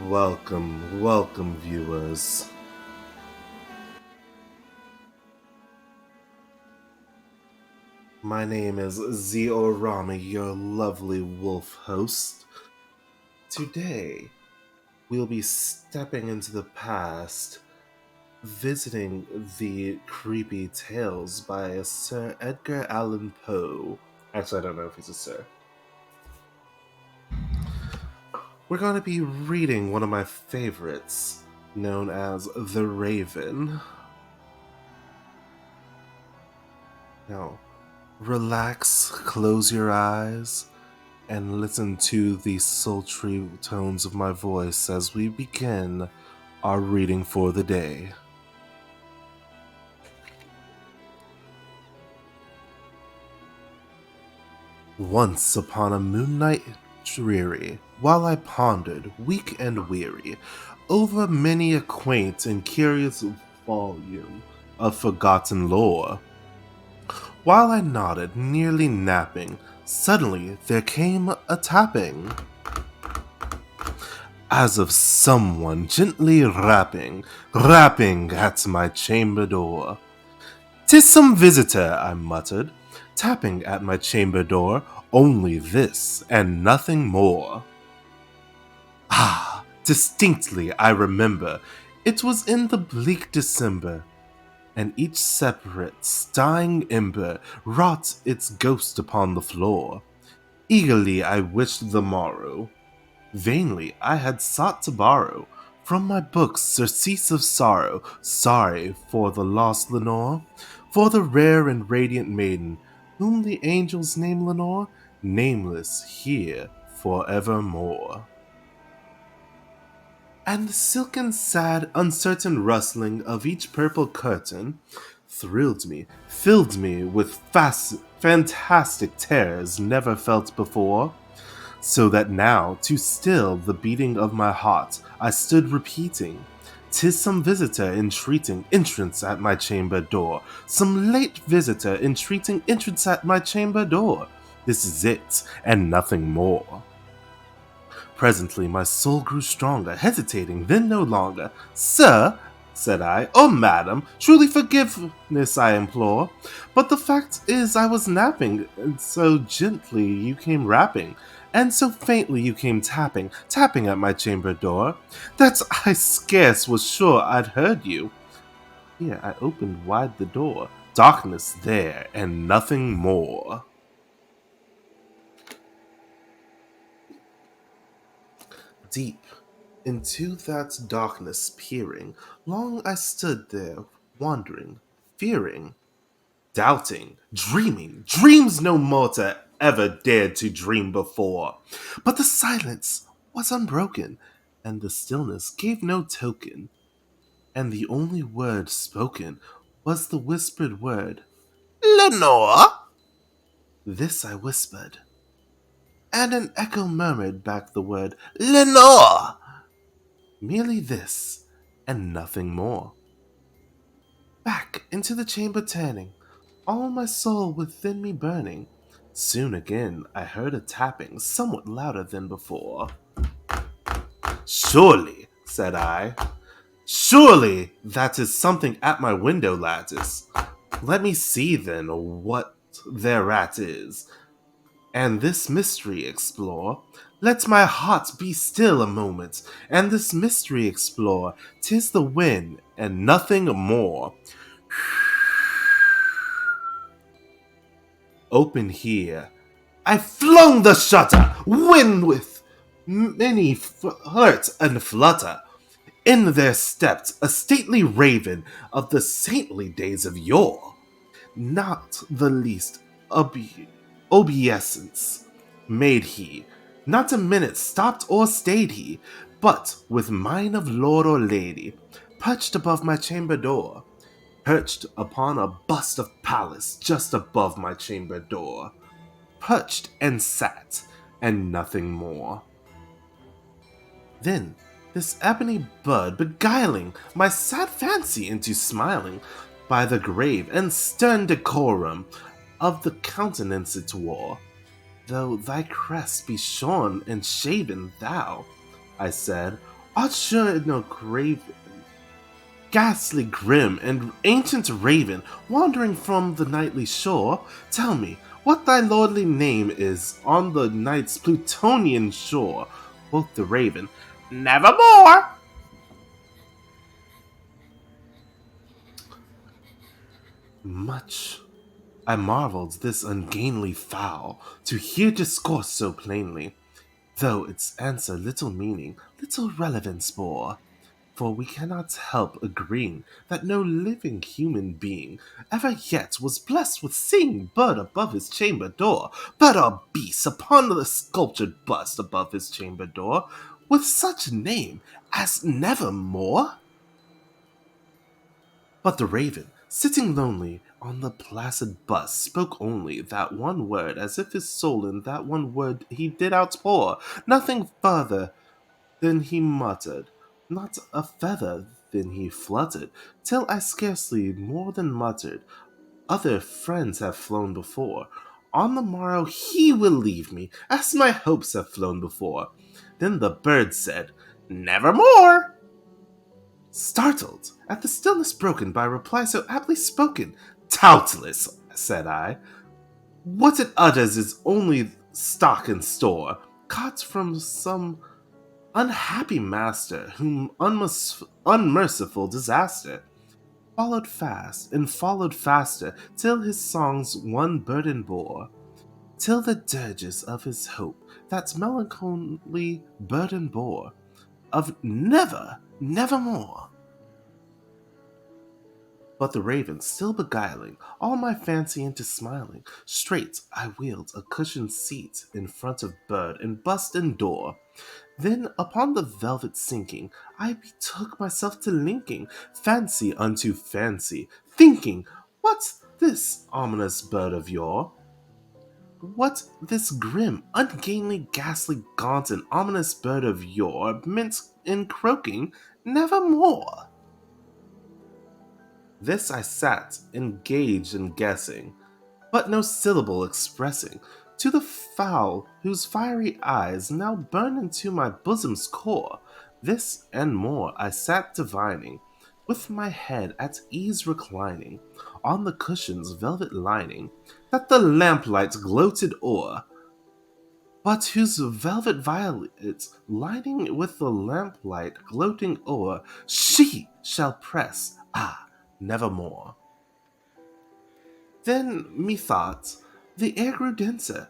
welcome, viewers. My name is Ziorami, your lovely wolf host. Today, we'll be stepping into the past, visiting the creepy tales by Sir Edgar Allan Poe. Actually, I don't know if he's a sir. We're going to be reading one of my favorites, known as The Raven. Now, relax, close your eyes, and listen to the sultry tones of my voice as we begin our reading for the day. Once upon a moonlight dreary, while I pondered, weak and weary, over many a quaint and curious volume of forgotten lore, while I nodded, nearly napping, suddenly there came a tapping, as of someone gently rapping at my chamber door. "'Tis some visitor," I muttered, tapping at my chamber door, "only this and nothing more." Ah, distinctly I remember, it was in the bleak December, and each separate, dying ember wrought its ghost upon the floor. Eagerly I wished the morrow. Vainly I had sought to borrow from my books surcease of sorrow, sorry for the lost Lenore, for the rare and radiant maiden, whom the angels name Lenore, nameless here forevermore. And the silken, sad, uncertain rustling of each purple curtain thrilled me, filled me with fantastic terrors never felt before, so that now, to still the beating of my heart, I stood repeating, "'Tis some visitor entreating entrance at my chamber door, some late visitor entreating entrance at my chamber door. This is it, and nothing more." Presently my soul grew stronger, hesitating then no longer. "Sir," said I, "oh madam, truly forgiveness I implore, but the fact is I was napping, and so gently you came rapping, and so faintly you came tapping at my chamber door, that I scarce was sure I'd heard you." Here I opened wide the door, darkness there, and nothing more. Deep into that darkness peering, long I stood there, wondering, fearing, doubting, dreaming, dreams no mortal ever dared to dream before. But the silence was unbroken, and the stillness gave no token, and the only word spoken was the whispered word, "Lenore!" This I whispered, and an echo murmured back the word, "Lenore!" Merely this, and nothing more. Back into the chamber turning, all my soul within me burning. Soon again I heard a tapping, somewhat louder than before. "Surely," said I, "surely that is something at my window lattice. Let me see then what thereat is, and this mystery explore. Let my heart be still a moment, and this mystery explore. 'Tis the wind, and nothing more. Open here." I flung the shutter, wind with many flirt and flutter. In there stepped a stately raven of the saintly days of yore. Not the least obeisance made he, not a minute stopped or stayed he, but with mine of lord or lady, perched above my chamber door, perched upon a bust of Pallas just above my chamber door, perched and sat, and nothing more. Then this ebony bud beguiling my sad fancy into smiling, by the grave and stern decorum of the countenance it wore, Though thy crest be shorn and shaven, thou, I said, art sure no grave, ghastly grim and ancient raven, wandering from the nightly shore. Tell me what thy lordly name is on the night's Plutonian shore. Quoth the raven, Nevermore. Much I marvelled this ungainly fowl to hear discourse so plainly, though its answer little meaning, little relevance bore. For we cannot help agreeing that no living human being ever yet was blessed with seeing bird above his chamber door, bird or beast upon the sculptured bust above his chamber door, with such name as Nevermore. But the raven, sitting lonely on the placid bust, spoke only that one word, as if his soul in that one word he did outpour, nothing further than he muttered, not a feather than he fluttered, till I scarcely more than muttered, other friends have flown before. On the morrow he will leave me, as my hopes have flown before. Then the bird said, Nevermore! Startled at the stillness broken by a reply so aptly spoken, doubtless, said I, what it utters is only stock and store, caught from some unhappy master whom unmerciful disaster followed fast and followed faster till his songs one burden bore, till the dirges of his hope that melancholy burden bore, of nevermore. But the raven, still beguiling all my fancy into smiling, straight I wheeled a cushioned seat in front of bird and bust and door. Then upon the velvet sinking, I betook myself to linking fancy unto fancy, thinking, what's this ominous bird of yore? What this grim, ungainly, ghastly, gaunt, and ominous bird of yore meant in croaking, nevermore? This I sat, engaged in guessing, but no syllable expressing, to the fowl whose fiery eyes now burned into my bosom's core. This and more I sat divining, with my head at ease reclining, on the cushion's velvet lining, that the lamplight gloated o'er, but whose velvet violet, lining with the lamplight gloating o'er, she shall press, nevermore. Then, methought, the air grew denser,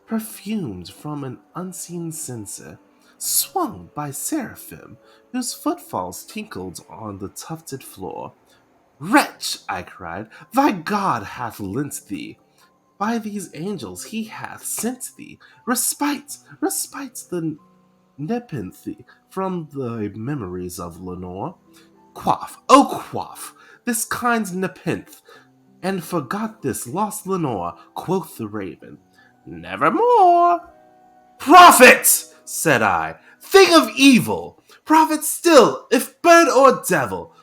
perfumed from an unseen censer, swung by seraphim, whose footfalls tinkled on the tufted floor. Wretch, I cried, thy God hath lent thee. By these angels he hath sent thee. Respite the nepenthe from the memories of Lenore. Quaff, oh quaff, this kind nepenthe, and forgot this lost Lenore, quoth the raven. Nevermore. Prophet, said I, thing of evil, prophet still, if bird or devil,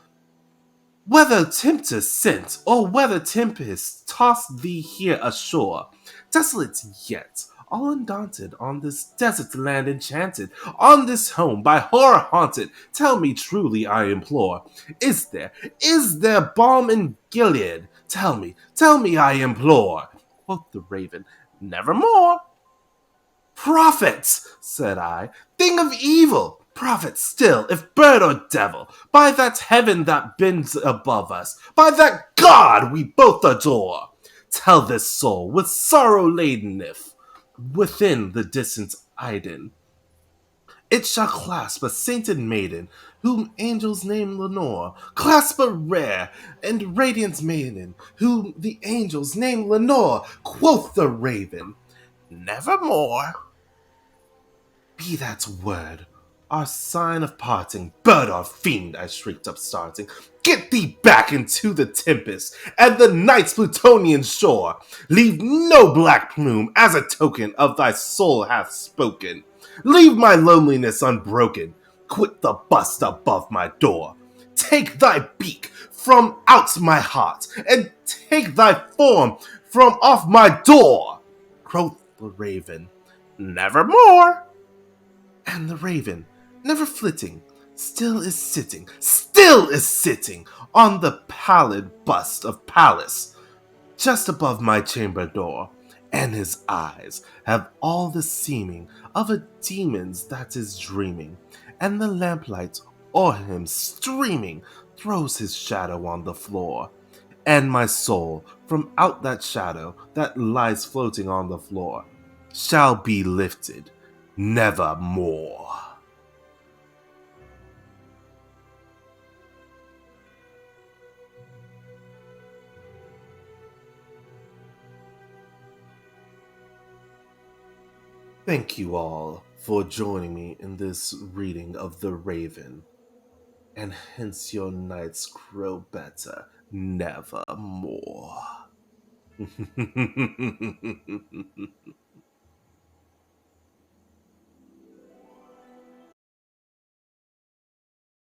whether tempest sent, or whether tempest tossed thee here ashore, desolate yet, all undaunted, on this desert land enchanted, on this home by horror haunted, tell me truly, I implore, is there balm in Gilead? Tell me, I implore. Quoth the raven, Nevermore. Prophets, said I, thing of evil, prophet still, if bird or devil, by that heaven that bends above us, by that God we both adore, tell this soul with sorrow laden if, within the distant Iden, it shall clasp a sainted maiden, whom angels name Lenore, clasp a rare and radiant maiden, whom the angels name Lenore, quoth the raven, Nevermore. Be that word our sign of parting, bird or fiend, I shrieked up starting. Get thee back into the tempest and the night's Plutonian shore. Leave no black plume as a token of thy soul hath spoken. Leave my loneliness unbroken. Quit the bust above my door. Take thy beak from out my heart, and take thy form from off my door. Quoth the raven, "Nevermore!" And the raven, never flitting, still is sitting on the pallid bust of Pallas, just above my chamber door, and his eyes have all the seeming of a demon's that is dreaming, and the lamplight o'er him streaming throws his shadow on the floor, and my soul from out that shadow that lies floating on the floor shall be lifted nevermore. Thank you all for joining me in this reading of The Raven, and hence your nights grow better nevermore.